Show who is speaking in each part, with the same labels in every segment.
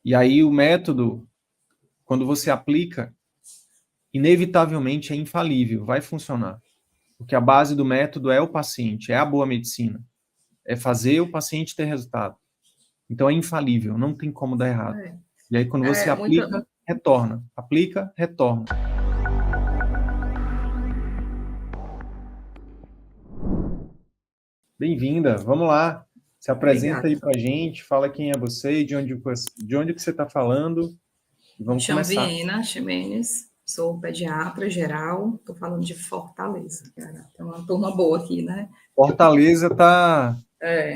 Speaker 1: E aí o método, quando você aplica, inevitavelmente é infalível, vai funcionar. Porque a base do método é o paciente, é a boa medicina. É fazer o paciente ter resultado. Então é infalível, não tem como dar errado. E aí quando você aplica, retorna. Aplica, retorna. Bem-vinda, vamos lá. Se apresenta aí pra gente, fala quem é você, de onde que você está falando. E vamos começar.
Speaker 2: Me chamo Viena Ximenes, sou pediatra geral, estou falando de Fortaleza, cara. Tem uma turma boa aqui, né?
Speaker 1: Fortaleza está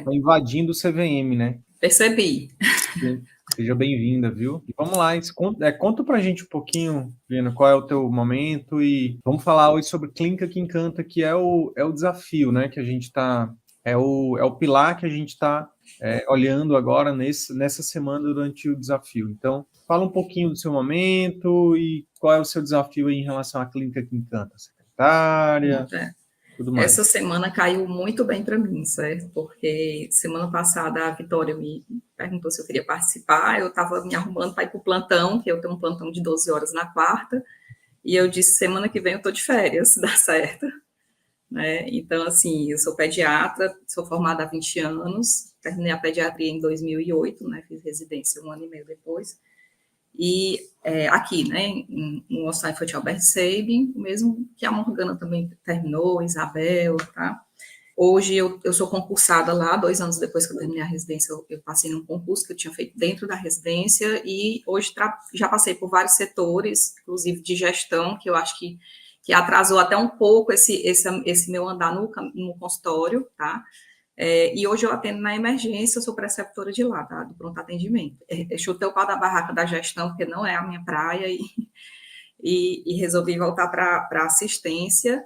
Speaker 1: invadindo o CVM, né?
Speaker 2: Percebi.
Speaker 1: Seja bem-vinda, viu? E vamos lá, conta pra gente um pouquinho, Viena, qual é o teu momento e vamos falar hoje sobre Clínica que Encanta, que é o desafio, né, que a gente está, é o pilar que a gente está olhando agora nessa semana durante o desafio. Então, fala um pouquinho do seu momento e qual é o seu desafio aí em relação à Clínica que Encanta, secretária, tudo mais.
Speaker 2: Essa semana caiu muito bem para mim, certo? Porque semana passada a Vitória me perguntou se eu queria participar, eu estava me arrumando para ir para o plantão, que eu tenho um plantão de 12 horas na quarta, e eu disse, semana que vem eu estou de férias, dá certo. Né? Então, assim, eu sou pediatra, sou formada há 20 anos, terminei a pediatria em 2008, né? Fiz residência um ano e meio depois, e aqui, né, no Hospital Infantil Albert Sabin, mesmo que a Morgana também terminou, Isabel, tá? Hoje eu sou concursada lá, 2 anos depois que eu terminei a residência, eu passei num concurso que eu tinha feito dentro da residência, e hoje já passei por vários setores, inclusive de gestão, que eu acho que atrasou até um pouco esse meu andar no consultório, tá? E hoje eu atendo na emergência, eu sou preceptora de lá, tá? Do pronto atendimento. Chutei o pau da barraca da gestão, porque não é a minha praia, e resolvi voltar para assistência.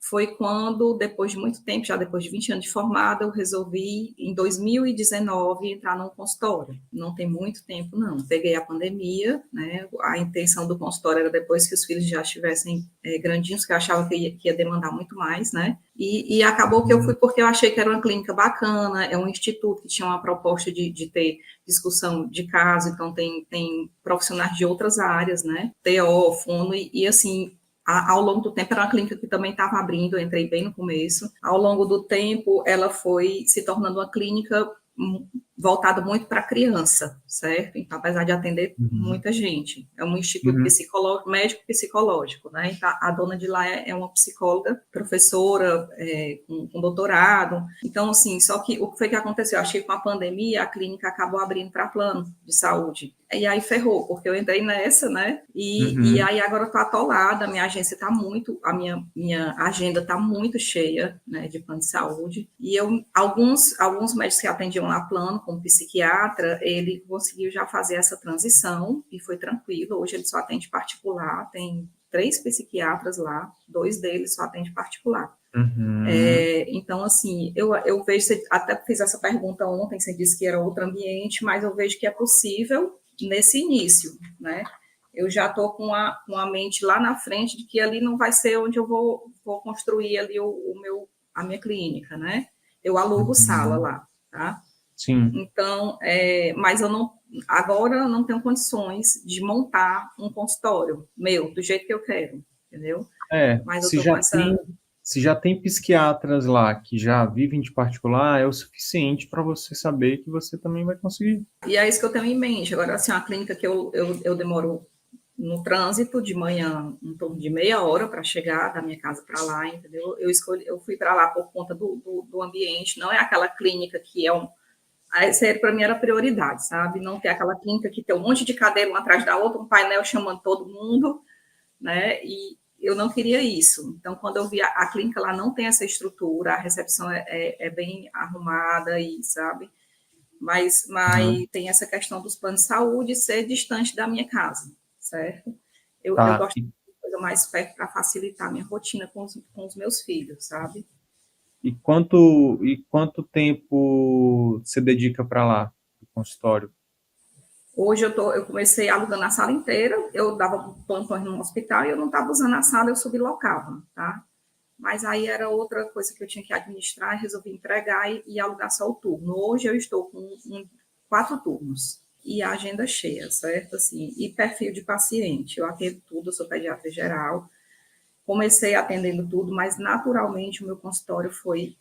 Speaker 2: Foi quando, depois de muito tempo, já depois de 20 anos de formada, eu resolvi, em 2019, entrar num consultório. Não tem muito tempo, não. Peguei a pandemia, né? A intenção do consultório era depois que os filhos já estivessem grandinhos, que eu achava que ia demandar muito mais, né? E acabou que eu fui porque eu achei que era uma clínica bacana, é um instituto que tinha uma proposta de ter discussão de caso, então tem profissionais de outras áreas, né? TO, fono, e assim, ao longo do tempo, era uma clínica que também estava abrindo, eu entrei bem no começo. Ao longo do tempo, ela foi se tornando uma clínica voltada muito para criança, certo? Então, apesar de atender muita gente, é um instituto psicológico, médico psicológico, né? Então, a dona de lá é uma psicóloga, professora, com doutorado. Então, assim, só que o que foi que aconteceu? Eu achei que com a pandemia, a clínica acabou abrindo para plano de saúde. E aí ferrou, porque eu entrei nessa, né? E aí agora eu tô atolada, a minha agência tá muito, a minha agenda tá muito cheia, né, de plano de saúde. E alguns médicos que atendiam lá plano, como psiquiatra, ele conseguiu já fazer essa transição e foi tranquilo. Hoje ele só atende particular, tem 3 psiquiatras lá, 2 deles só atende particular. Então, assim, eu vejo, você até fiz essa pergunta ontem, você disse que era outro ambiente, mas eu vejo que é possível nesse início, né? Eu já estou com a mente lá na frente de que ali não vai ser onde eu vou construir ali a minha clínica, né? Eu alugo sala lá, tá?
Speaker 1: Sim.
Speaker 2: Então, mas agora eu não tenho condições de montar um consultório meu, do jeito que eu quero, entendeu? Mas eu estou com essa...
Speaker 1: Se já tem psiquiatras lá que já vivem de particular, é o suficiente para você saber que você também vai conseguir.
Speaker 2: E é isso que eu tenho em mente. Agora, assim, a clínica que eu demoro no trânsito de manhã, em torno de meia hora para chegar da minha casa para lá, entendeu? Eu fui para lá por conta do ambiente, não é aquela clínica que é um... Isso para mim era prioridade, sabe? Não ter aquela clínica que tem um monte de cadeira uma atrás da outra, um painel chamando todo mundo, né? E eu não queria isso. Então, quando eu vi a clínica lá não tem essa estrutura, a recepção é bem arrumada e, sabe? Mas tem essa questão dos planos de saúde ser distante da minha casa, certo? Eu gosto de coisa mais perto para facilitar a minha rotina com os meus filhos, sabe?
Speaker 1: E quanto tempo você dedica para lá, no consultório?
Speaker 2: Hoje eu comecei alugando a sala inteira, eu dava plantões no hospital e eu não estava usando a sala, eu sublocava, tá? Mas aí era outra coisa que eu tinha que administrar, resolvi entregar e alugar só o turno. Hoje eu estou com 4 turnos, e a agenda cheia, certo? Assim, e perfil de paciente. Eu atendo tudo, eu sou pediatra geral, comecei atendendo tudo, mas naturalmente o meu consultório foi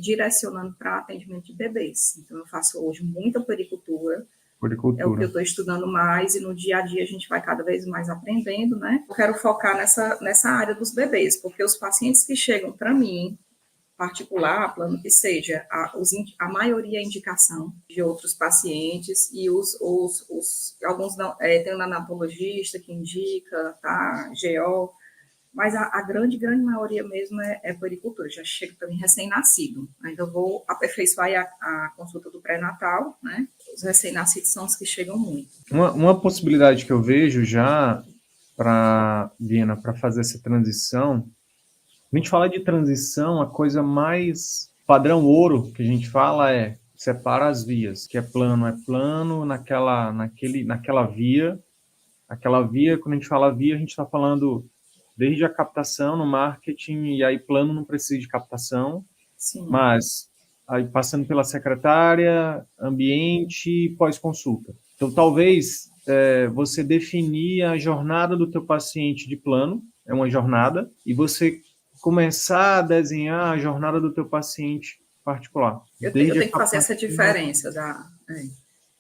Speaker 2: direcionando para atendimento de bebês. Então, eu faço hoje muita puericultura, é o que eu
Speaker 1: Puricultura.
Speaker 2: estou estudando mais, e no dia a dia a gente vai cada vez mais aprendendo, né? Eu quero focar nessa área dos bebês, porque os pacientes que chegam para mim, particular, plano que seja, a maioria é indicação de outros pacientes, e alguns não, tem um neonatologista que indica, tá? GO, mas a grande, grande maioria mesmo é puericultura, já chega para mim recém-nascido. Ainda vou aperfeiçoar a consulta do pré-natal, né? Os recém-nascidos são os que chegam muito.
Speaker 1: Uma possibilidade que eu vejo já para Viena, para fazer essa transição, a gente fala de transição, a coisa mais padrão ouro que a gente fala é separa as vias, que é plano naquela via. Aquela via, quando a gente fala via, a gente está falando desde a captação no marketing, e aí plano não precisa de captação,
Speaker 2: Sim.
Speaker 1: mas aí passando pela secretária, ambiente e pós-consulta. Então, talvez você definir a jornada do teu paciente de plano, é uma jornada, e você começar a desenhar a jornada do teu paciente particular.
Speaker 2: Eu
Speaker 1: Desde a
Speaker 2: tenho que fazer essa
Speaker 1: captação.
Speaker 2: diferença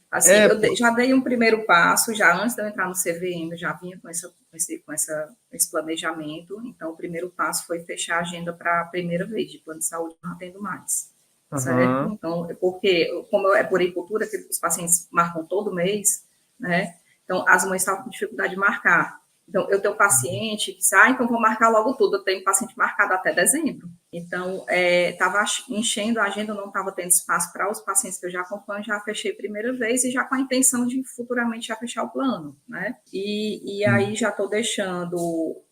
Speaker 2: assim,
Speaker 1: É,
Speaker 2: já dei um primeiro passo, já antes de eu entrar no CVM, eu já vinha com esse planejamento. Então, o primeiro passo foi fechar a agenda para a primeira vez, de plano de saúde, não atendo mais, certo?
Speaker 1: uhum,
Speaker 2: Então, porque, como é puericultura, que os pacientes marcam todo mês, né? Então, as mães estavam com dificuldade de marcar. Então, eu tenho paciente que sai, então vou marcar logo tudo. Eu tenho paciente marcado até dezembro. Então, estava enchendo a agenda, não estava tendo espaço para os pacientes que eu já acompanho, já fechei a primeira vez, e já com a intenção de futuramente já fechar o plano, né? E aí já estou deixando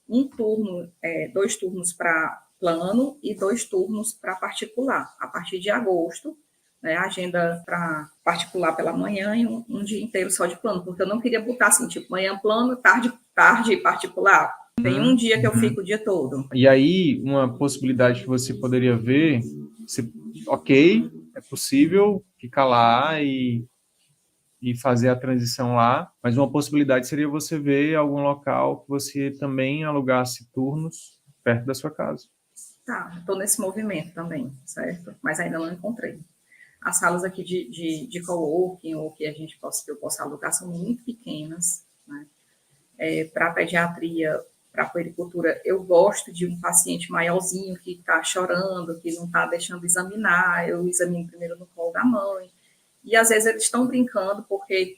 Speaker 2: um turno, 2 turnos para plano e 2 turnos para particular, a partir de agosto, né, agenda para particular pela manhã e um dia inteiro só de plano, porque eu não queria botar assim, tipo, manhã plano, tarde particular. Tem um dia que eu fico o dia todo.
Speaker 1: E aí, uma possibilidade que você poderia ver, ok, é possível ficar lá e fazer a transição lá, mas uma possibilidade seria você ver algum local que você também alugasse turnos perto da sua casa.
Speaker 2: Tá, estou nesse movimento também, certo? Mas ainda não encontrei. As salas aqui de coworking, ou que que eu possa alugar, são muito pequenas, né? Para pediatria, para puericultura, eu gosto de um paciente maiorzinho que está chorando, que não está deixando examinar, eu examino primeiro no colo da mãe. E às vezes eles estão brincando, porque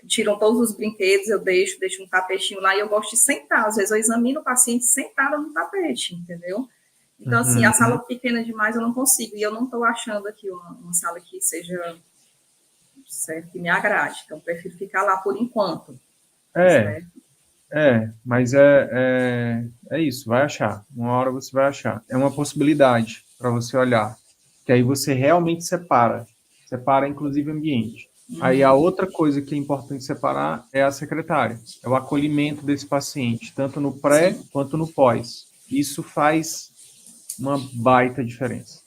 Speaker 2: tiram todos os brinquedos, eu deixo um tapetinho lá, e eu gosto de sentar. Às vezes eu examino o paciente sentada no tapete, entendeu? Então, assim, a sala pequena demais eu não consigo, e eu não estou achando aqui uma sala que seja certo, que me agrade. Então, eu prefiro ficar lá por enquanto,
Speaker 1: É,
Speaker 2: certo?
Speaker 1: mas é isso, vai achar. Uma hora você vai achar. É uma possibilidade para você olhar, que aí você realmente separa inclusive ambiente. Aí a outra coisa que é importante separar é a secretária, é o acolhimento desse paciente, tanto no pré
Speaker 2: Sim.
Speaker 1: quanto no pós. Isso faz uma baita diferença.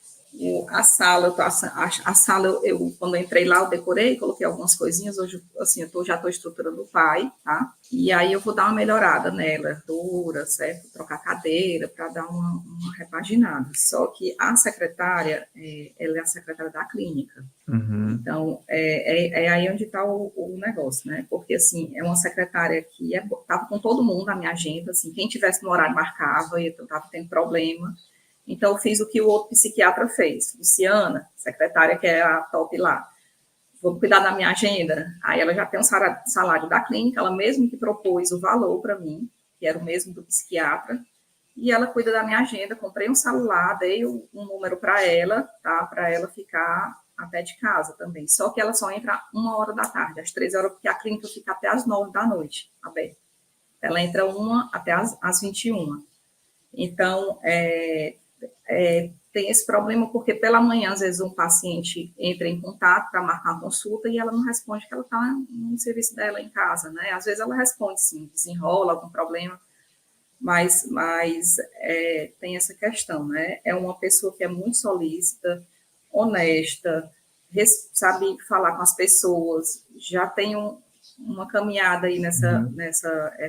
Speaker 2: A sala, a sala quando eu entrei lá, eu decorei, coloquei algumas coisinhas. Hoje, assim, já estou estruturando o pai, tá? E aí eu vou dar uma melhorada nela, dura, certo? Trocar cadeira para dar uma repaginada. Só que a secretária, ela é a secretária da clínica. Então, é aí onde está o negócio, né? Porque, assim, é uma secretária que estava com todo mundo na minha agenda, assim, quem tivesse no horário marcava, e eu estava tendo problema. Então, eu fiz o que o outro psiquiatra fez. Luciana, secretária, que é a top lá, vou cuidar da minha agenda. Aí ela já tem um salário da clínica, ela mesmo que propôs o valor para mim, que era o mesmo do psiquiatra, e ela cuida da minha agenda. Comprei um celular, dei um número para ela, tá? Para ela ficar até de casa também. Só que ela só entra 1 hora da tarde, às 13 horas, porque a clínica fica até às 9 da noite aberta. Ela entra 1 até às 21. Então, tem esse problema, porque pela manhã, às vezes, um paciente entra em contato para marcar uma consulta e ela não responde, que ela está no serviço dela em casa, né? Às vezes ela responde, sim, desenrola algum problema, mas tem essa questão, né? É uma pessoa que é muito solícita, honesta, sabe falar com as pessoas, já tem uma caminhada aí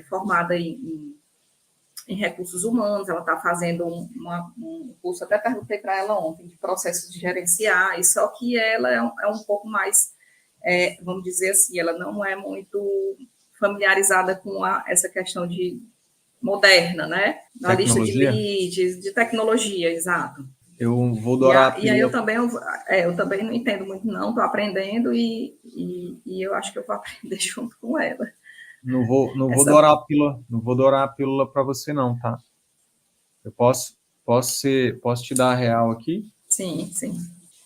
Speaker 2: formada em recursos humanos, ela está fazendo um curso, até perguntei para ela ontem, de processos de gerenciar, e só que ela é um pouco mais, vamos dizer assim, ela não é muito familiarizada com essa questão de moderna, né? Na lista de leads, de tecnologia, exato.
Speaker 1: Eu vou dourar a pílula.
Speaker 2: E aí eu também não entendo muito, não, estou aprendendo e eu acho que eu vou aprender junto com ela.
Speaker 1: Não vou dourar a pílula para você, não, tá? Eu posso te dar a real aqui?
Speaker 2: Sim.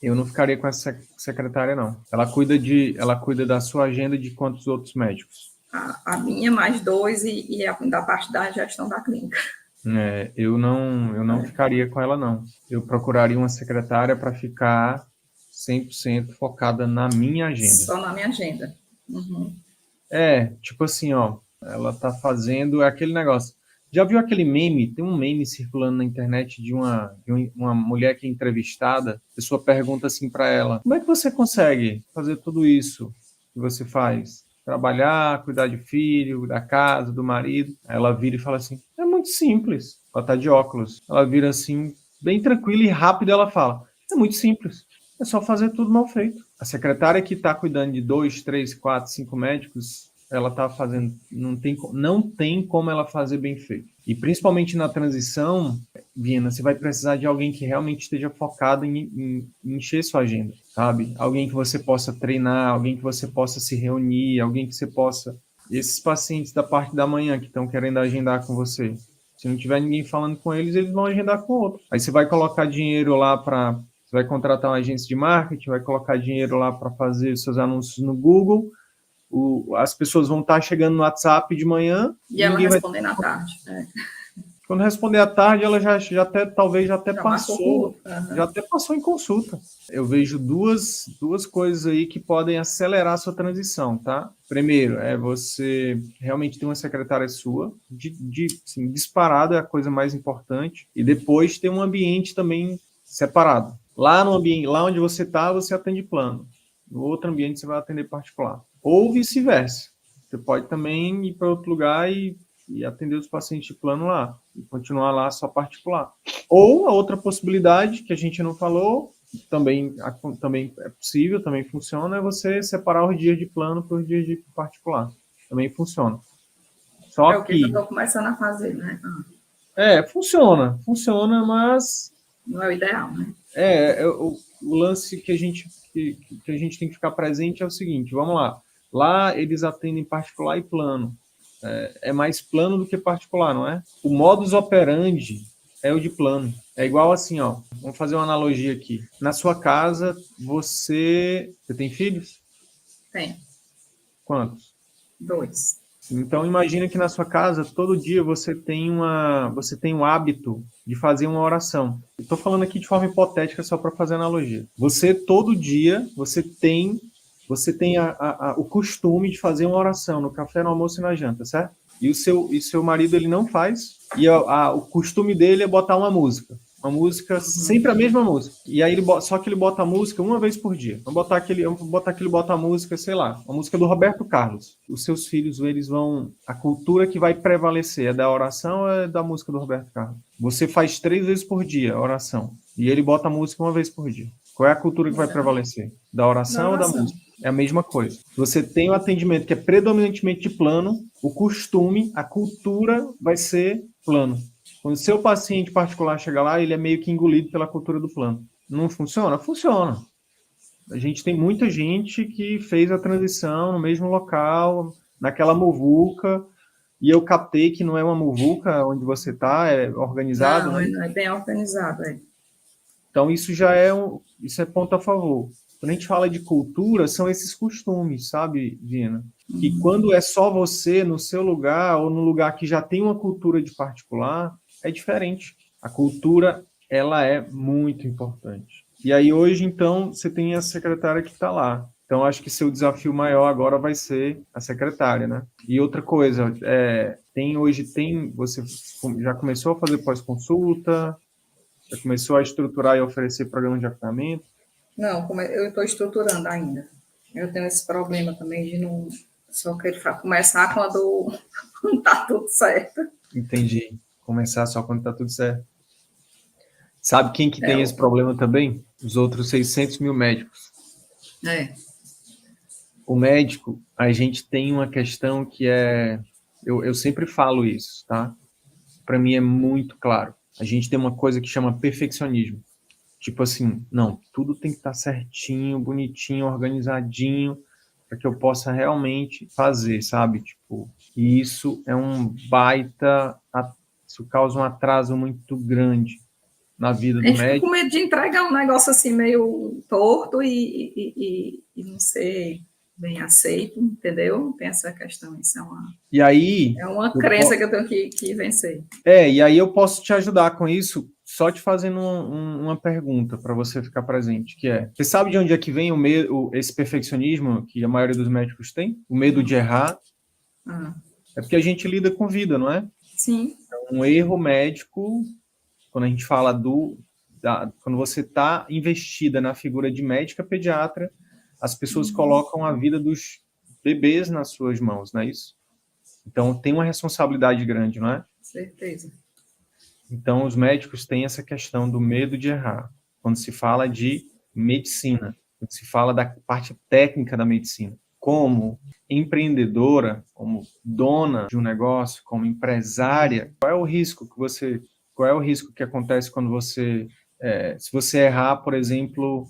Speaker 1: Eu não ficaria com essa secretária, não. Ela cuida da sua agenda de quantos outros médicos?
Speaker 2: A minha mais 2 e da parte da gestão da clínica.
Speaker 1: Eu não ficaria com ela, não. Eu procuraria uma secretária para ficar 100% focada na minha agenda.
Speaker 2: Só na minha agenda. Uhum.
Speaker 1: Tipo assim, ó, ela tá fazendo aquele negócio. Já viu aquele meme? Tem um meme circulando na internet de uma mulher que é entrevistada. A pessoa pergunta assim para ela: como é que você consegue fazer tudo isso que você faz? Trabalhar, cuidar de filho, da casa, do marido. Aí ela vira e fala assim: é muito simples. Ela tá de óculos. Ela vira assim, bem tranquila e rápida, ela fala: é muito simples. É só fazer tudo mal feito. A secretária que está cuidando de 2, 3, 4, 5 médicos, ela está fazendo, não tem como ela fazer bem feito. E principalmente na transição, Viana, você vai precisar de alguém que realmente esteja focado em encher sua agenda, sabe? Alguém que você possa treinar, alguém que você possa se reunir, alguém que você possa... Esses pacientes da parte da manhã que estão querendo agendar com você, se não tiver ninguém falando com eles, eles vão agendar com outro. Aí você vai colocar dinheiro lá para... Você vai contratar uma agência de marketing, vai colocar dinheiro lá para fazer os seus anúncios no Google, as pessoas vão estar chegando no WhatsApp de manhã...
Speaker 2: E ela respondendo à tarde.
Speaker 1: Quando responder à tarde, ela talvez já até passou.
Speaker 2: Uhum.
Speaker 1: Já até passou em consulta. Eu vejo duas coisas aí que podem acelerar a sua transição, tá? Primeiro, você realmente ter uma secretária sua, assim, disparado é a coisa mais importante, e depois ter um ambiente também separado. Lá no ambiente, lá onde você está, você atende plano. No outro ambiente, você vai atender particular. Ou vice-versa. Você pode também ir para outro lugar e atender os pacientes de plano lá, e continuar lá só particular. Ou a outra possibilidade, que a gente não falou, também é possível, também funciona, é você separar os dias de plano para os dias de particular. Também funciona. Só
Speaker 2: o que eu estou começando a fazer, né?
Speaker 1: Funciona, mas...
Speaker 2: Não é o ideal, né?
Speaker 1: O lance que a gente tem que ficar presente é o seguinte, vamos lá. Lá eles atendem particular e plano. É mais plano do que particular, não é? O modus operandi é o de plano. É igual assim, ó. Vamos fazer uma analogia aqui. Na sua casa, você tem filhos?
Speaker 2: Tenho.
Speaker 1: Quantos?
Speaker 2: 2.
Speaker 1: Então imagina que na sua casa todo dia você tem um hábito de fazer uma oração. Estou falando aqui de forma hipotética só para fazer analogia. Você todo dia você tem o costume de fazer uma oração no café, no almoço e na janta, certo? E o seu marido ele não faz, e o costume dele é botar uma música sempre a mesma música. E aí só que ele bota a música uma vez por dia. Vamos botar que ele bota a música, sei lá, a música do Roberto Carlos. Os seus filhos, eles vão... A cultura que vai prevalecer é da oração ou é da música do Roberto Carlos? Você faz 3 vezes por dia a oração, e ele bota a música uma vez por dia. Qual é a cultura que vai prevalecer? Da oração ou da música? É a mesma coisa. Você tem um atendimento que é predominantemente de plano, o costume, a cultura vai ser plano. Quando o seu paciente particular chega lá, ele é meio que engolido pela cultura do plano. Não funciona? Funciona. A gente tem muita gente que fez a transição no mesmo local, naquela muvuca, e eu captei que não é uma muvuca onde você está, é organizado.
Speaker 2: Não, né? Não é bem organizado,
Speaker 1: Então, isso é ponto a favor. Quando a gente fala de cultura, são esses costumes, sabe, Vina? Que quando é só você no seu lugar, ou no lugar que já tem uma cultura de particular, é diferente. A cultura, ela é muito importante. E aí, hoje, então, você tem a secretária que está lá. Então, acho que seu desafio maior agora vai ser a secretária, né? E outra coisa, você já começou a fazer pós-consulta? Já começou a estruturar e oferecer programa de acompanhamento?
Speaker 2: Não, eu estou estruturando ainda. Eu tenho esse problema também de não só querer começar quando está tudo certo.
Speaker 1: Entendi. Começar só quando tá tudo certo. Sabe quem que tem
Speaker 2: É,
Speaker 1: esse problema também? Os outros 600 mil médicos.
Speaker 2: é.
Speaker 1: O médico, a gente tem uma questão que é... Eu sempre falo isso, tá? Para mim é muito claro. A gente tem uma coisa que chama perfeccionismo. Tipo assim, não, tudo tem que estar certinho, bonitinho, organizadinho, para que eu possa realmente fazer, sabe? Tipo, e isso é um baita... Isso causa um atraso muito grande na vida
Speaker 2: A
Speaker 1: do
Speaker 2: gente fica com
Speaker 1: médico.
Speaker 2: medo de entregar um negócio assim meio torto e não ser bem aceito, entendeu? Tem essa questão, isso
Speaker 1: E aí,
Speaker 2: é uma crença que eu tenho que vencer.
Speaker 1: e aí eu posso te ajudar com isso, só te fazendo uma pergunta para você ficar presente, que é, você sabe de onde é que vem o medo, esse perfeccionismo que a maioria dos médicos tem? O medo de errar?
Speaker 2: Ah,
Speaker 1: É porque a gente lida com vida, não é?
Speaker 2: sim.
Speaker 1: Um erro médico, quando a gente fala quando você está investida na figura de médica pediatra, as pessoas colocam a vida dos bebês nas suas mãos, não é isso? Então tem uma responsabilidade grande, não é?
Speaker 2: Certeza.
Speaker 1: Então os médicos têm essa questão do medo de errar. Quando se fala de medicina, quando se fala da parte técnica da medicina, como empreendedora, como dona de um negócio, como empresária, qual é o risco que acontece quando se você errar, por exemplo,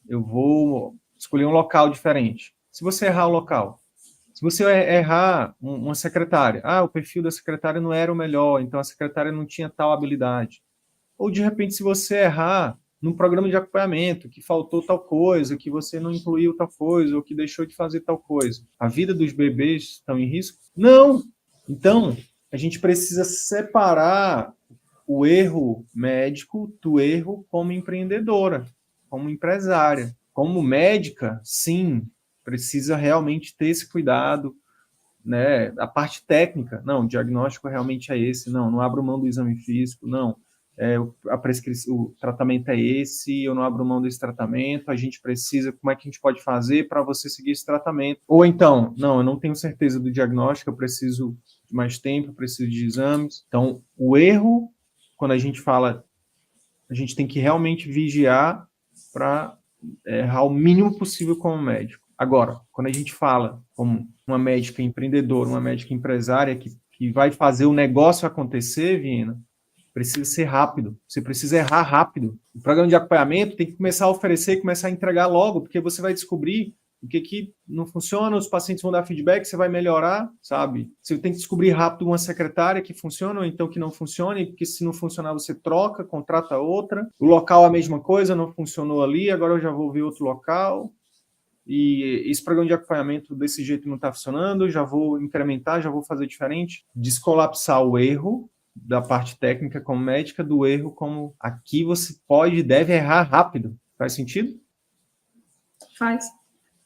Speaker 1: eu vou escolher um local diferente. Se você errar o local, se você errar uma secretária, o perfil da secretária não era o melhor, então a secretária não tinha tal habilidade. Ou de repente, se você errar num programa de acompanhamento, que faltou tal coisa, que você não incluiu tal coisa, ou que deixou de fazer tal coisa, a vida dos bebês estão em risco? Não! Então, a gente precisa separar o erro médico do erro como empreendedora, como empresária. Como médica, sim, precisa realmente ter esse cuidado, né? A parte técnica, não, o diagnóstico realmente é esse, não abro mão do exame físico, não, o tratamento é esse, eu não abro mão desse tratamento, a gente precisa, como é que a gente pode fazer para você seguir esse tratamento? Ou então, não, eu não tenho certeza do diagnóstico, eu preciso de mais tempo, eu preciso de exames. Então, o erro, quando a gente fala, a gente tem que realmente vigiar para errar o mínimo possível como médico. Agora, quando a gente fala como uma médica empreendedora, uma médica empresária que vai fazer o negócio acontecer, Viena, precisa ser rápido. Você precisa errar rápido. O programa de acompanhamento tem que começar a oferecer, começar a entregar logo, porque você vai descobrir o que não funciona, os pacientes vão dar feedback, você vai melhorar, sabe? Você tem que descobrir rápido uma secretária que funciona ou então que não funcione, porque se não funcionar você troca, contrata outra. O local a mesma coisa, não funcionou ali, agora eu já vou ver outro local. E esse programa de acompanhamento desse jeito não está funcionando, já vou incrementar, já vou fazer diferente. Descolapsar o erro da parte técnica como médica, do erro como aqui você pode e deve errar rápido. Faz sentido?
Speaker 2: Faz.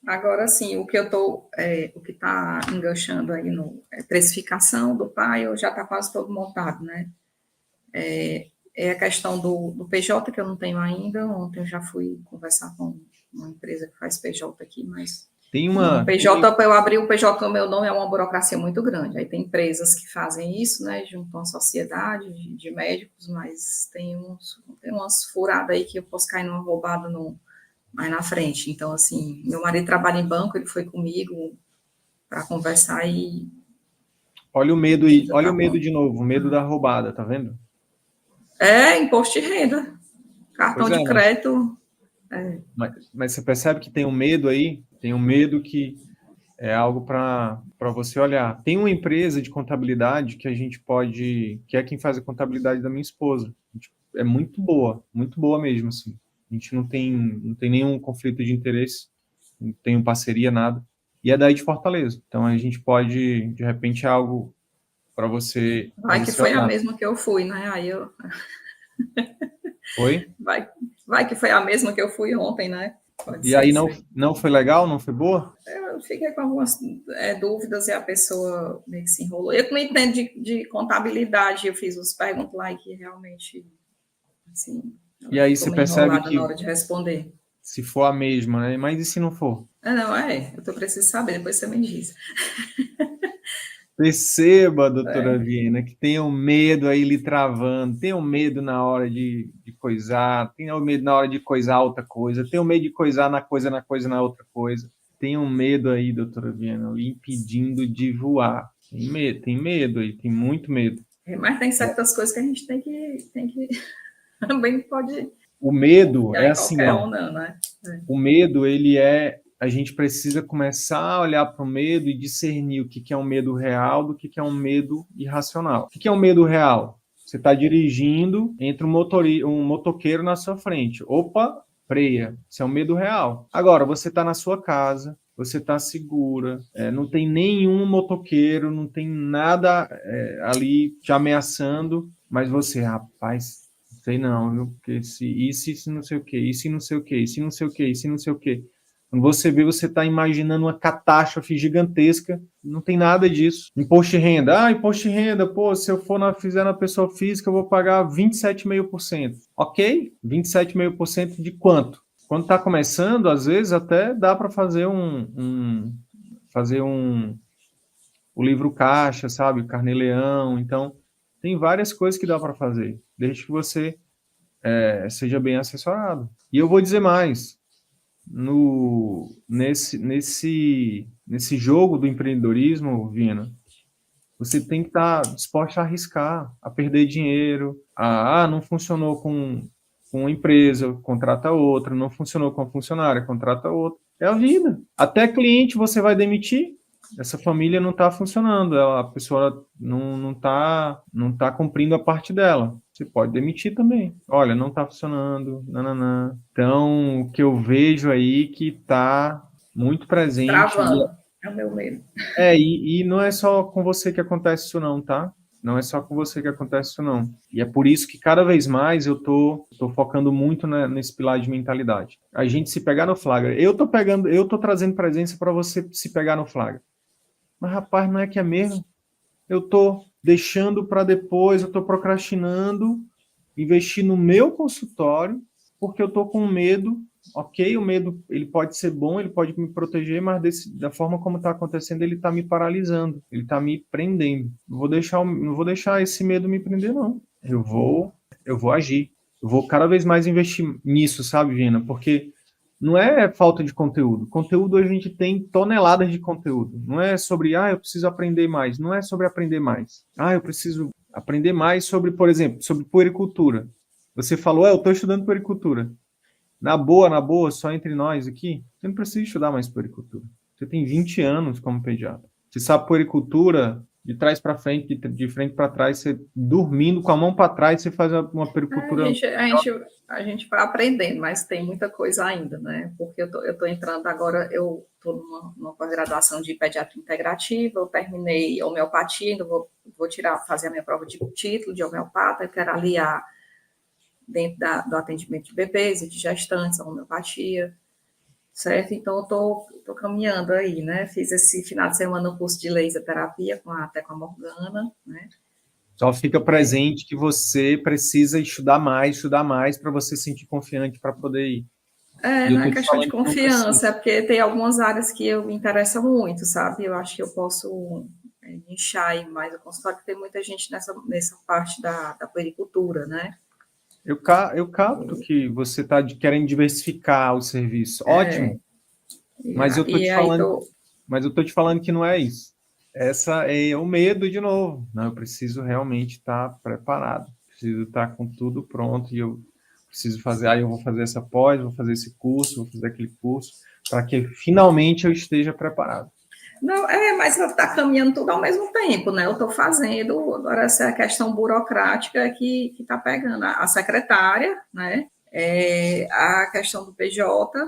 Speaker 2: Agora sim, o que o que está enganchando aí no precificação do pai, já está quase todo montado, né? É a questão do PJ, que eu não tenho ainda. Ontem eu já fui conversar com uma empresa que faz PJ aqui, mas
Speaker 1: Tem
Speaker 2: um
Speaker 1: uma.
Speaker 2: PJ, para eu abrir o PJ no meu nome, é uma burocracia muito grande. Aí tem empresas que fazem isso, né, junto a uma sociedade de médicos, mas tem umas furadas aí que eu posso cair numa roubada mais na frente. Então, assim, meu marido trabalha em banco, ele foi comigo para conversar e
Speaker 1: Olha o medo aí,
Speaker 2: ainda
Speaker 1: olha
Speaker 2: tá
Speaker 1: o medo
Speaker 2: bom.
Speaker 1: de novo, o medo da roubada, tá vendo?
Speaker 2: Imposto de renda, cartão
Speaker 1: Pois
Speaker 2: de
Speaker 1: é, mas,
Speaker 2: crédito.
Speaker 1: mas você percebe que tem um medo aí? Tem um medo que é algo para você olhar. Tem uma empresa de contabilidade que a gente pode, que é quem faz a contabilidade da minha esposa. É muito boa mesmo, assim. A gente não tem nenhum conflito de interesse, não tem parceria, nada. E é daí de Fortaleza. Então a gente pode, de repente, é algo para
Speaker 2: Vai que
Speaker 1: você
Speaker 2: foi a
Speaker 1: olhar.
Speaker 2: mesma que eu fui, né?
Speaker 1: Foi?
Speaker 2: Vai, vai que foi a mesma que eu fui ontem, né? Pode
Speaker 1: E
Speaker 2: ser
Speaker 1: aí
Speaker 2: isso aí.
Speaker 1: não foi legal, não foi boa?
Speaker 2: Eu fiquei com algumas dúvidas e a pessoa meio que se enrolou. Eu que não entendo de contabilidade, eu fiz os perguntas lá e que realmente, assim,
Speaker 1: E
Speaker 2: ela
Speaker 1: aí
Speaker 2: ficou
Speaker 1: você
Speaker 2: meio
Speaker 1: percebe
Speaker 2: enrolada na
Speaker 1: que
Speaker 2: hora de responder.
Speaker 1: Se for a mesma, né? Mas e se não for?
Speaker 2: Não, eu preciso saber, depois você me diz.
Speaker 1: Perceba, doutora Viena, que tem um medo aí lhe travando, tem um medo na hora de coisar, tem um medo na hora de coisar outra coisa, tem um medo de coisar na outra coisa. Tem um medo aí, doutora Viena, lhe impedindo de voar. Tem medo aí, tem muito medo.
Speaker 2: Mas tem certas coisas que a gente tem que também pode.
Speaker 1: O medo é assim, ó.
Speaker 2: Não, né?
Speaker 1: O medo, ele é. A gente precisa começar a olhar para o medo e discernir o que é um medo real do que é um medo irracional. O que é um medo real? Você está dirigindo, entra um motoqueiro na sua frente. Opa, freia. Isso é um medo real. Agora, você está na sua casa, você está segura, não tem nenhum motoqueiro, não tem nada ali te ameaçando, mas você, rapaz, sei não, viu? Porque se não sei o quê, e se não sei o quê, e se não sei o quê, e se não sei o quê. Quando você vê, você está imaginando uma catástrofe gigantesca, não tem nada disso. Imposto de renda. Imposto de renda, pô, se eu fizer na pessoa física, eu vou pagar 27,5%. Ok, 27,5% de quanto? Quando está começando, às vezes até dá para fazer o livro caixa, sabe? O Carnê-Leão. Então, tem várias coisas que dá para fazer, desde que você seja bem assessorado. E eu vou dizer mais, nesse jogo do empreendedorismo, Vina, você tem que estar disposto a arriscar, a perder dinheiro, não funcionou com uma empresa, contrata outra, não funcionou com a funcionária, contrata outra. É a vida. Até cliente você vai demitir, essa família não está funcionando, a pessoa não tá cumprindo a parte dela. Você pode demitir também. Olha, não está funcionando, nananã. Então, o que eu vejo aí que está muito presente.
Speaker 2: Travando, é o meu medo.
Speaker 1: E não é só com você que acontece isso não, tá? Não é só com você que acontece isso não. E é por isso que cada vez mais eu tô focando muito nesse pilar de mentalidade. A gente se pegar no flagra. Eu tô trazendo presença para você se pegar no flagra. Mas, rapaz, não é que é mesmo? Eu tô deixando para depois, eu tô procrastinando, investir no meu consultório, porque eu tô com medo. Ok, o medo ele pode ser bom, ele pode me proteger, mas da forma como está acontecendo, ele está me paralisando, ele está me prendendo. Não vou deixar esse medo me prender, não. Eu vou agir. Eu vou cada vez mais investir nisso, sabe, Vina? Porque não é falta de conteúdo. Conteúdo a gente tem toneladas de conteúdo. Não é sobre, eu preciso aprender mais. Não é sobre aprender mais. Eu preciso aprender mais sobre, por exemplo, sobre puericultura. Você falou, eu estou estudando puericultura. Na boa, só entre nós aqui, você não precisa estudar mais puericultura. Você tem 20 anos como pediatra. Você sabe puericultura de trás para frente, de frente para trás, você dormindo com a mão para trás, você faz uma puericultura.
Speaker 2: A gente vai aprendendo, mas tem muita coisa ainda, né? Porque eu tô entrando agora, eu estou numa pós-graduação de pediatria integrativa, eu terminei homeopatia, ainda vou fazer a minha prova de título de homeopata, eu quero aliar dentro do atendimento de bebês e de gestantes, a homeopatia, certo? Então, eu tô caminhando aí, né? Fiz esse final de semana um curso de laser terapia até com a Morgana, né?
Speaker 1: Só fica presente que você precisa estudar mais para você se sentir confiante para poder ir.
Speaker 2: Não é questão de confiança, é porque tem algumas áreas que eu me interessam muito, sabe? Eu acho que eu posso nichar aí mais o consultório, porque tem muita gente nessa parte da puericultura, né?
Speaker 1: Eu capto que você está querendo diversificar o serviço. Ótimo. Mas eu tô te falando que não é isso. Essa é o medo de novo. Não, eu preciso realmente estar preparado. Preciso estar com tudo pronto e eu preciso fazer. Eu vou fazer essa pós, vou fazer esse curso, vou fazer aquele curso, para que finalmente eu esteja preparado.
Speaker 2: Não, mas está caminhando tudo ao mesmo tempo, né? Eu estou fazendo, agora essa questão burocrática que está pegando a secretária, né? A questão do PJ,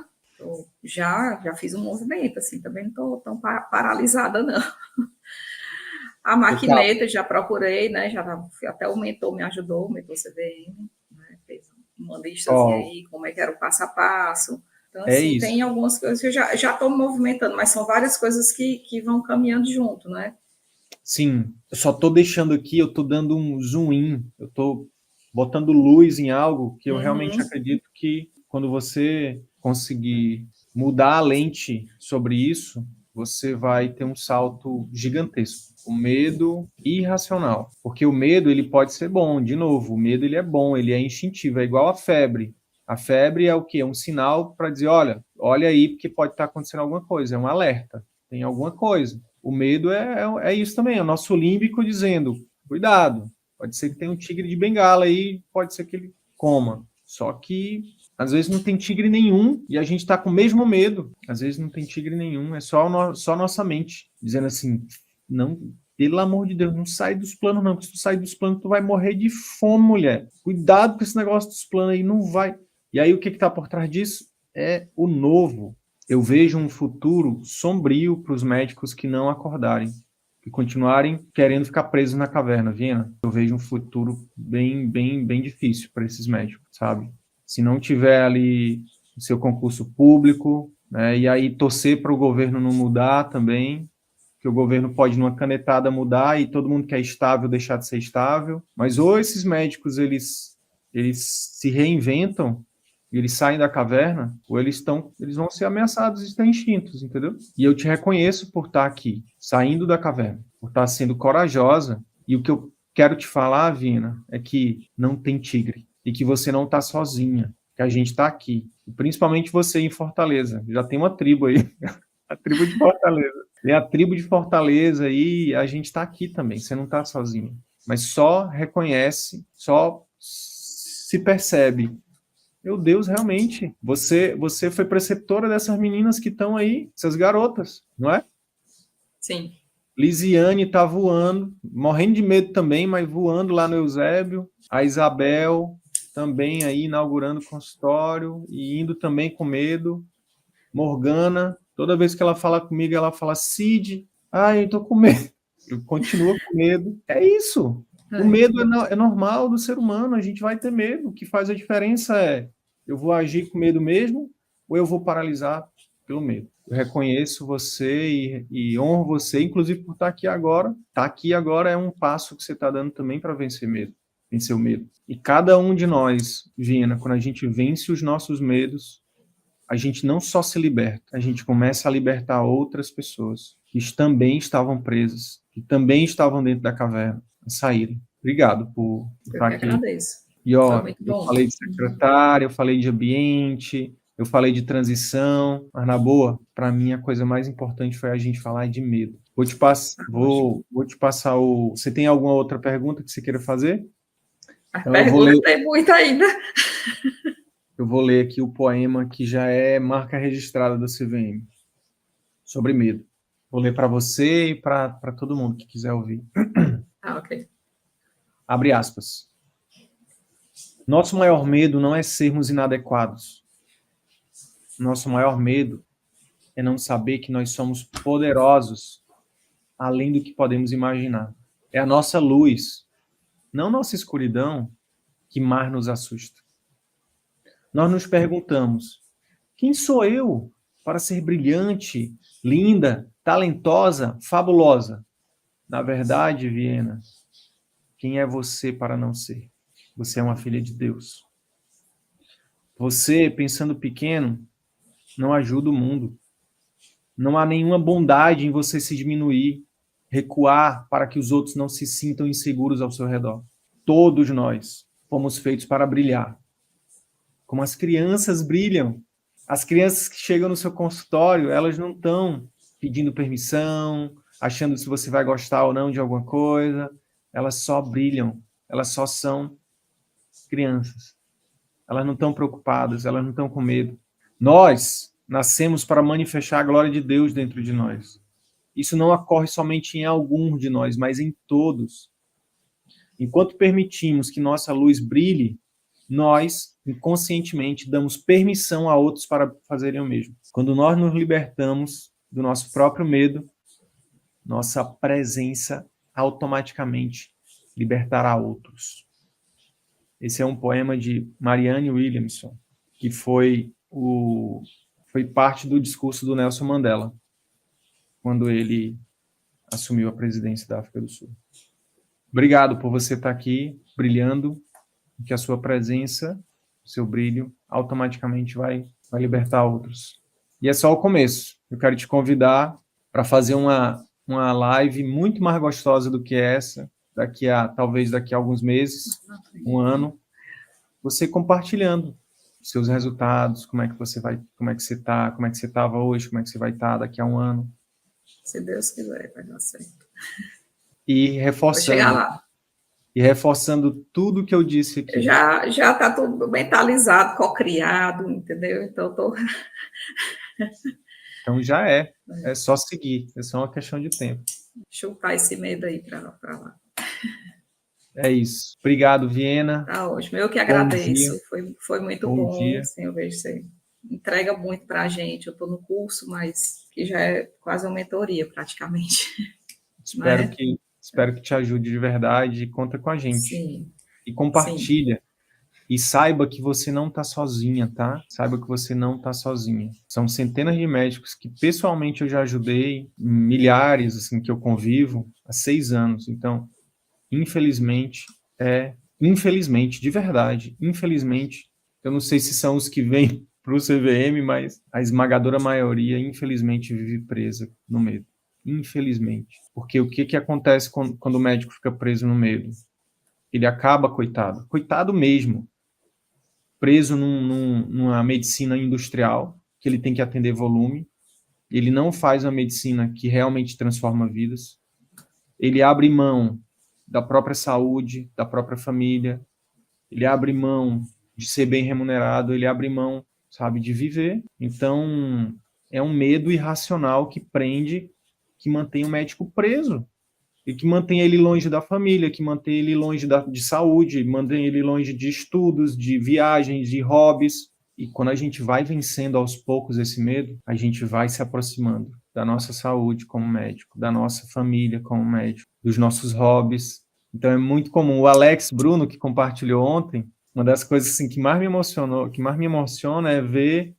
Speaker 2: eu já fiz um movimento, assim, também não estou tão paralisada, não. A maquineta, já procurei, né? Até o mentor me ajudou, o mentor CVM, né? Fez uma lista aí, como é que era o passo a passo. Então, assim, tem algumas coisas que eu já estou me movimentando, mas são várias coisas que vão caminhando junto, né?
Speaker 1: Sim, eu só estou deixando aqui, eu estou dando um zoom in, eu estou botando luz em algo que eu realmente acredito que quando você conseguir mudar a lente sobre isso, você vai ter um salto gigantesco. O medo irracional. Porque o medo, ele pode ser bom. De novo, o medo, ele é bom, ele é instintivo, é igual a febre. A febre é o quê? É um sinal para dizer, olha aí, porque pode estar acontecendo alguma coisa, é um alerta, tem alguma coisa. O medo é isso também, é o nosso límbico dizendo, cuidado, pode ser que tenha um tigre de bengala aí, pode ser que ele coma. Só que às vezes não tem tigre nenhum e a gente está com o mesmo medo. Às vezes não tem tigre nenhum, é só nossa mente dizendo assim, não, pelo amor de Deus, não sai dos planos não, porque se tu sair dos planos tu vai morrer de fome, mulher. Cuidado com esse negócio dos planos aí, não vai. E aí o que está por trás disso? É o novo. Eu vejo um futuro sombrio para os médicos que não acordarem, que continuarem querendo ficar presos na caverna, Viena. Eu vejo um futuro bem, bem, bem difícil para esses médicos, sabe? Se não tiver ali o seu concurso público, né, e aí torcer para o governo não mudar também, que o governo pode, numa canetada, mudar e todo mundo que é estável deixar de ser estável. Mas ou esses médicos, eles se reinventam, eles saem da caverna, ou eles vão ser ameaçados e estar extintos, entendeu? E eu te reconheço por estar aqui, saindo da caverna, por estar sendo corajosa. E o que eu quero te falar, Vina, é que não tem tigre e que você não está sozinha, que a gente está aqui. E principalmente você em Fortaleza. Já tem uma tribo aí, a tribo de Fortaleza. Tem a tribo de Fortaleza aí, a gente está aqui também, você não está sozinho. Mas só reconhece, só se percebe. Meu Deus, realmente, você foi preceptora dessas meninas que estão aí, essas garotas, não é?
Speaker 2: Sim.
Speaker 1: Lisiane está voando, morrendo de medo também, mas voando lá no Eusébio. A Isabel também aí inaugurando o consultório e indo também com medo. Morgana, toda vez que ela fala comigo, ela fala, Cid, eu tô com medo. Eu continuo com medo. É isso. O medo é normal do ser humano, a gente vai ter medo. O que faz a diferença é, eu vou agir com medo mesmo ou eu vou paralisar pelo medo. Eu reconheço você e honro você, inclusive por estar aqui agora. Estar aqui agora é um passo que você está dando também para vencer medo, vencer o medo. E cada um de nós, Viena, quando a gente vence os nossos medos, a gente não só se liberta, a gente começa a libertar outras pessoas que também estavam presas, que também estavam dentro da caverna, a saírem. Obrigado por estar aqui.
Speaker 2: Agradeço.
Speaker 1: E ó, eu falei de secretária, eu falei de ambiente, eu falei de transição, mas na boa, para mim a coisa mais importante foi a gente falar de medo. Vou te passar o. Você tem alguma outra pergunta que você queira fazer?
Speaker 2: A pergunta tem muita ainda.
Speaker 1: Eu vou ler aqui o poema que já é marca registrada da CVM, sobre medo. Vou ler para você e para todo mundo que quiser ouvir.
Speaker 2: Ok.
Speaker 1: Abre aspas. Nosso maior medo não é sermos inadequados. Nosso maior medo é não saber que nós somos poderosos além do que podemos imaginar. É a nossa luz, não nossa escuridão, que mais nos assusta. Nós nos perguntamos, quem sou eu para ser brilhante, linda, talentosa, fabulosa? Na verdade, Viena, quem é você para não ser? Você é uma filha de Deus. Você, pensando pequeno, não ajuda o mundo. Não há nenhuma bondade em você se diminuir, recuar para que os outros não se sintam inseguros ao seu redor. Todos nós fomos feitos para brilhar. Como as crianças brilham. As crianças que chegam no seu consultório, elas não estão pedindo permissão, achando se você vai gostar ou não de alguma coisa. Elas só brilham. Elas só são crianças. Elas não estão preocupadas, elas não estão com medo. Nós nascemos para manifestar a glória de Deus dentro de nós. Isso não ocorre somente em alguns de nós, mas em todos. Enquanto permitimos que nossa luz brilhe, nós, inconscientemente, damos permissão a outros para fazerem o mesmo. Quando nós nos libertamos do nosso próprio medo, nossa presença automaticamente libertará outros. Esse é um poema de Marianne Williamson, que foi parte do discurso do Nelson Mandela, quando ele assumiu a presidência da África do Sul. Obrigado por você estar aqui brilhando, que a sua presença, o seu brilho, automaticamente vai libertar outros. E é só o começo. Eu quero te convidar para fazer uma live muito mais gostosa do que essa, talvez daqui a alguns meses, um ano, você compartilhando seus resultados, como é que você está, como é que você estava hoje, como é que você vai estar daqui a um ano.
Speaker 2: Se Deus quiser, vai dar certo.
Speaker 1: E
Speaker 2: Vou chegar lá.
Speaker 1: reforçando tudo que eu disse aqui.
Speaker 2: Já está tudo mentalizado, co-criado, entendeu? Então,
Speaker 1: Então já é só seguir, é só uma questão de tempo.
Speaker 2: Chutar esse medo aí para lá.
Speaker 1: É isso. Obrigado, Viena.
Speaker 2: Tá ótimo. Eu que agradeço. Foi muito bom.
Speaker 1: Dia.
Speaker 2: Assim, eu vejo que você entrega muito para a gente. Eu estou no curso, mas que já é quase uma mentoria, praticamente.
Speaker 1: Espero que te ajude de verdade e conta com a gente.
Speaker 2: Sim.
Speaker 1: E compartilha. Sim. E saiba que você não está sozinha, tá? Saiba que você não está sozinha. São centenas de médicos que pessoalmente eu já ajudei, milhares assim que eu convivo há 6 anos. Então, infelizmente, de verdade, infelizmente, eu não sei se são os que vêm para o CVM, mas a esmagadora maioria, infelizmente, vive presa no medo. Infelizmente. Porque o que acontece quando o médico fica preso no medo? Ele acaba, coitado mesmo, preso numa medicina industrial, que ele tem que atender volume, ele não faz uma medicina que realmente transforma vidas, ele abre mão da própria saúde, da própria família, ele abre mão de ser bem remunerado, ele abre mão, sabe, de viver. Então, é um medo irracional que prende, que mantém o médico preso, e que mantém ele longe da família, que mantém ele longe de saúde, mantém ele longe de estudos, de viagens, de hobbies. E quando a gente vai vencendo aos poucos esse medo, a gente vai se aproximando da nossa saúde como médico, da nossa família como médico, dos nossos hobbies. Então é muito comum. O Alex Bruno, que compartilhou ontem, uma das coisas assim, que mais me emociona é ver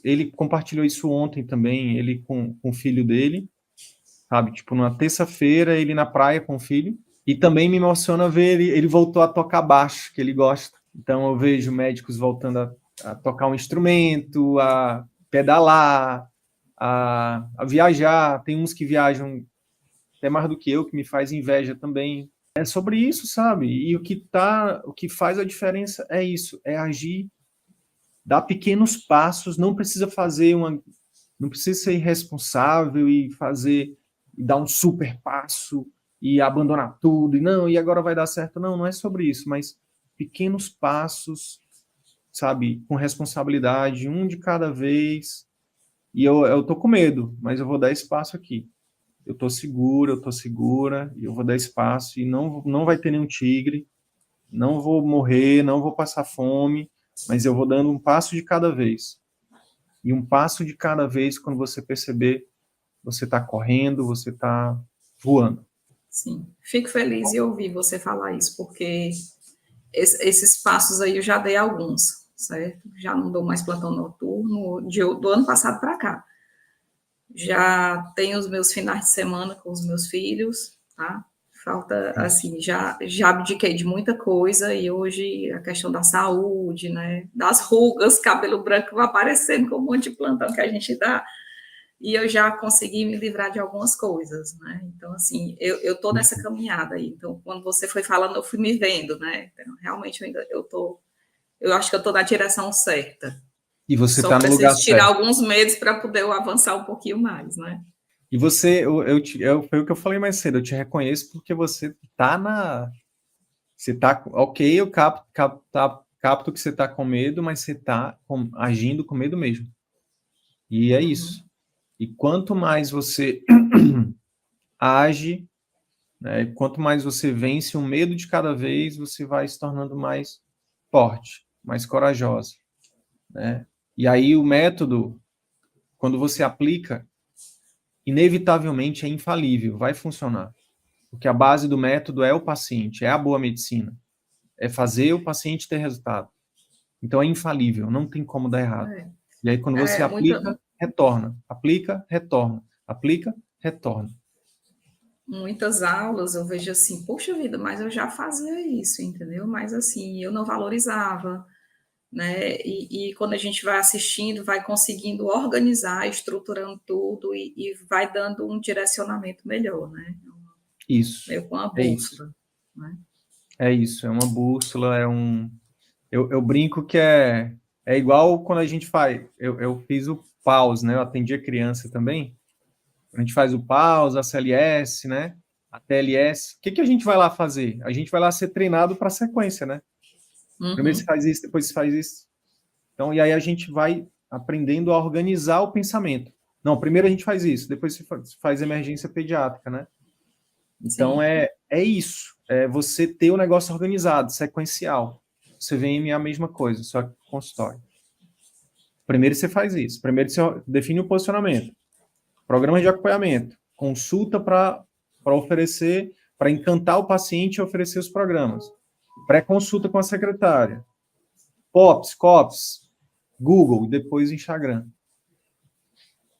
Speaker 1: ele compartilhou isso ontem também, ele com o filho dele, sabe? Tipo, numa terça-feira, ele na praia com o filho. E também me emociona ver ele voltou a tocar baixo, que ele gosta. Então eu vejo médicos voltando a tocar um instrumento, a pedalar, a viajar. Tem uns que viajam até mais do que eu, que me faz inveja também. É sobre isso, sabe? E o que faz a diferença é isso, é agir, dar pequenos passos, não precisa ser irresponsável e dar um super passo e abandonar tudo, e agora vai dar certo. Não, não é sobre isso, mas pequenos passos, sabe, com responsabilidade, um de cada vez. E eu tô com medo, mas eu vou dar espaço aqui. Eu tô segura, e eu vou dar espaço, e não vai ter nenhum tigre, não vou morrer, não vou passar fome, mas eu vou dando um passo de cada vez. E um passo de cada vez, quando você perceber, você está correndo, você está voando.
Speaker 2: Sim, fico feliz em ouvir você falar isso, porque esses passos aí eu já dei alguns, certo? Já não dou mais plantão noturno do ano passado para cá. Já tenho os meus finais de semana com os meus filhos, tá? Falta, assim, já abdiquei de muita coisa e hoje a questão da saúde, né? Das rugas, cabelo branco aparecendo com um monte de plantão que a gente dá. E eu já consegui me livrar de algumas coisas, né? Então, assim, eu tô nessa caminhada aí. Então, quando você foi falando, eu fui me vendo, né? Então, realmente, eu acho que eu tô na direção certa.
Speaker 1: E você está no lugar certo.
Speaker 2: Só preciso tirar alguns medos para poder avançar um pouquinho mais, né?
Speaker 1: E você, foi o que eu falei mais cedo, eu te reconheço porque você tá ok, eu capto que você tá com medo, mas você tá agindo com medo mesmo. E é isso. E quanto mais você age, né, quanto mais você vence um medo de cada vez, você vai se tornando mais forte, mais corajosa, né? E aí o método, quando você aplica, inevitavelmente é infalível, vai funcionar. Porque a base do método é o paciente, é a boa medicina. É fazer o paciente ter resultado. Então é infalível, não tem como dar errado. E aí quando você aplica, retorna. Aplica, retorna. Aplica, retorna.
Speaker 2: Muitas aulas eu vejo assim, poxa vida, mas eu já fazia isso, entendeu? Mas assim, eu não valorizava, né? E quando a gente vai assistindo, vai conseguindo organizar, estruturando tudo e vai dando um direcionamento melhor, né?
Speaker 1: Isso.
Speaker 2: Meio com a
Speaker 1: É isso.
Speaker 2: bússola, né?
Speaker 1: É isso. É uma bússola, é um. Eu brinco que é igual quando a gente faz. Eu fiz o PAUS, né? Eu atendi a criança também. A gente faz o PAUS, a CLS, né? A TLS. O que a gente vai lá fazer? A gente vai lá ser treinado para a sequência, né? Primeiro você
Speaker 2: Uhum.
Speaker 1: faz isso, depois você faz isso. Então, e aí a gente vai aprendendo a organizar o pensamento. Não, primeiro a gente faz isso, depois você faz emergência pediátrica, né? Então,
Speaker 2: Sim.
Speaker 1: é isso. É você ter o negócio organizado, sequencial. CVM é a mesma coisa, só que consultório. Primeiro você faz isso. Primeiro você define o posicionamento. Programa de acompanhamento. Consulta para oferecer, para encantar o paciente e oferecer os programas. Pré-consulta com a secretária. POPs, COPs, Google, e depois Instagram.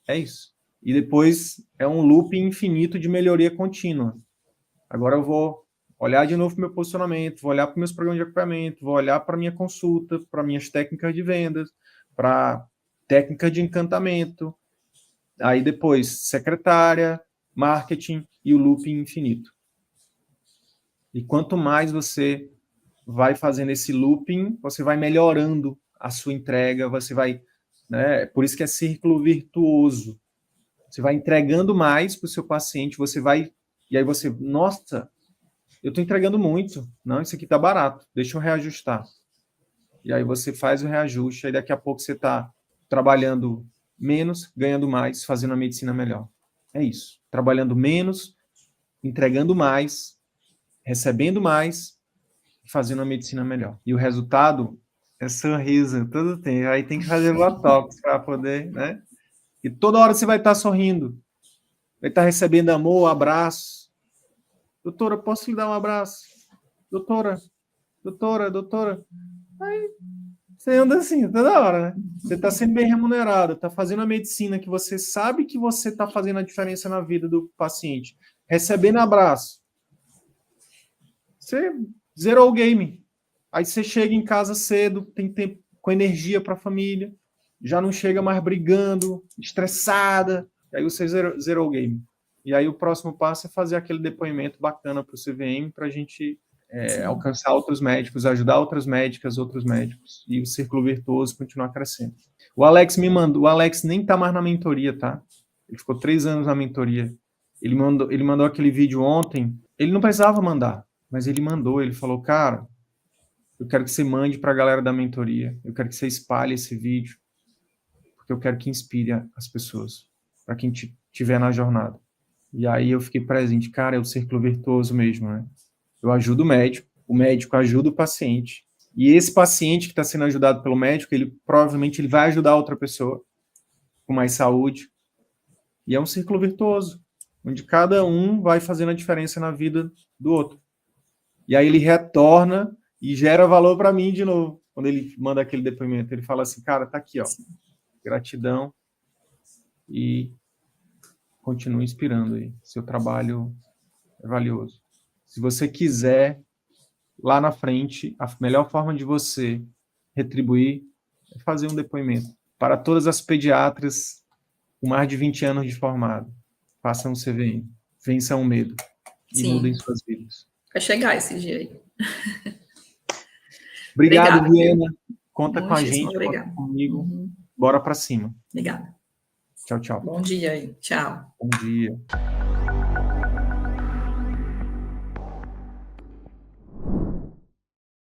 Speaker 1: É isso. E depois é um loop infinito de melhoria contínua. Agora eu vou olhar de novo para o meu posicionamento, vou olhar para meus programas de acompanhamento, vou olhar para minha consulta, para minhas técnicas de vendas, para técnica de encantamento. Aí depois, secretária, marketing e o loop infinito. E quanto mais você vai fazendo esse looping, você vai melhorando a sua entrega, você vai, né? Por isso que é círculo virtuoso. Você vai entregando mais para o seu paciente, você vai, e aí você, nossa, eu estou entregando muito, não, isso aqui está barato, deixa eu reajustar. E aí você faz o reajuste, aí daqui a pouco você está trabalhando menos, ganhando mais, fazendo a medicina melhor. É isso. Trabalhando menos, entregando mais, recebendo mais, fazendo a medicina melhor. E o resultado é sorriso, todo tempo. Aí tem que fazer botox para poder, né? E toda hora você vai estar sorrindo, vai estar recebendo amor, abraço. Doutora, posso lhe dar um abraço? Doutora, doutora. Aí você anda assim, toda hora, né? Você está sendo bem remunerado, está fazendo a medicina que você sabe que você está fazendo a diferença na vida do paciente. Recebendo abraço. Você zerou o game. Aí você chega em casa cedo, tem tempo com energia para a família, já não chega mais brigando, estressada. Aí você zerou o game. E aí o próximo passo é fazer aquele depoimento bacana para o CVM para a gente alcançar outros médicos, ajudar outras médicas, outros médicos, e o círculo virtuoso continuar crescendo. O Alex me mandou, o Alex nem está mais na mentoria, tá? Ele ficou 3 anos na mentoria. Ele mandou aquele vídeo ontem, ele não precisava mandar, mas ele mandou, ele falou, cara, eu quero que você mande para a galera da mentoria, eu quero que você espalhe esse vídeo, porque eu quero que inspire as pessoas, para quem estiver na jornada. E aí eu fiquei presente, cara, é o círculo virtuoso mesmo, né? Eu ajudo o médico ajuda o paciente, e esse paciente que está sendo ajudado pelo médico, ele provavelmente ele vai ajudar outra pessoa com mais saúde, e é um círculo virtuoso, onde cada um vai fazendo a diferença na vida do outro. E aí ele retorna e gera valor para mim de novo, quando ele manda aquele depoimento. Ele fala assim, cara, tá aqui, ó, gratidão e continue inspirando aí. Seu trabalho é valioso. Se você quiser, lá na frente, a melhor forma de você retribuir é fazer um depoimento. Para todas as pediatras com mais de 20 anos de formado, façam um CVM, vençam o medo e mudem suas vidas.
Speaker 2: Vai chegar esse dia aí.
Speaker 1: Obrigado,
Speaker 2: Obrigada,
Speaker 1: Viena. Conta com a
Speaker 2: muitíssimo
Speaker 1: gente, conta
Speaker 2: obrigada.
Speaker 1: comigo.
Speaker 2: Uhum.
Speaker 1: Bora para cima.
Speaker 2: Obrigada.
Speaker 1: Tchau, tchau.
Speaker 2: Bom dia aí. Tchau.
Speaker 1: Bom dia.